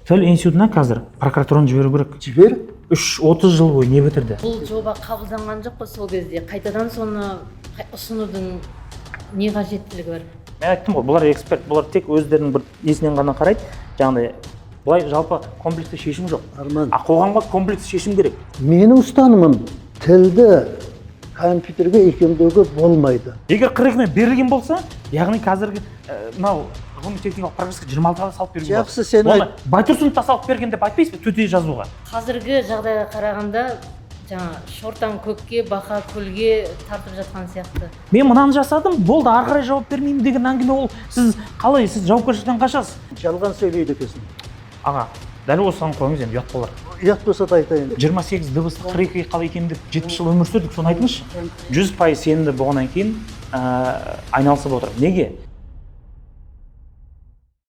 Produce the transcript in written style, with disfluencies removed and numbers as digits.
Тіл институтына қазір прокуратураны жіберу керек. Жібер. 30 жыл бойы не бітірді? Бұл жоба қабылданған жоқ қой сол кезде. Қайтадан соны ұсынудың не қажеттілігі бар? Мен айттым ғой, бұлар эксперт, бұлар тек өздерінің бір несінен ғана қарайды. Жаңағыдай бұлай жалпы комплексті шешім жоқ. Арман. Қоғамға комплекс шешім керек. Менің ұстанымым тілді компьютерге икемдеуге болмайды. Егер 40 берілген болса, яғни қазіргі мынау ғылыми техникалық прогресске 26-ға салып беруге болады. Жақсы, сен оны Байтұрсыновқа салып берген деп айтпайсыз ба төте жазуға? Қазіргі жағдайға қарағанда жаңа шортан көкке, бақа көлге тартып жатқан сияқты. Мен мынаны жасадым, болды, ары қарай жауап бермеймін деген әңгіме ол. Сіз қалай, сіз жауапкершіліктен қашасыз? Жалған сөйлейді екенсің. Аға, дәл осыған қойыңыз енді, ұят болар. Ұят болса да айтайын. 28 дыбысты 42 қалай екен деп 70 жыл өмір сүрдік, соны айтыңызшы. 100% сенімді болғаннан кейін айналысып отыр. Неге?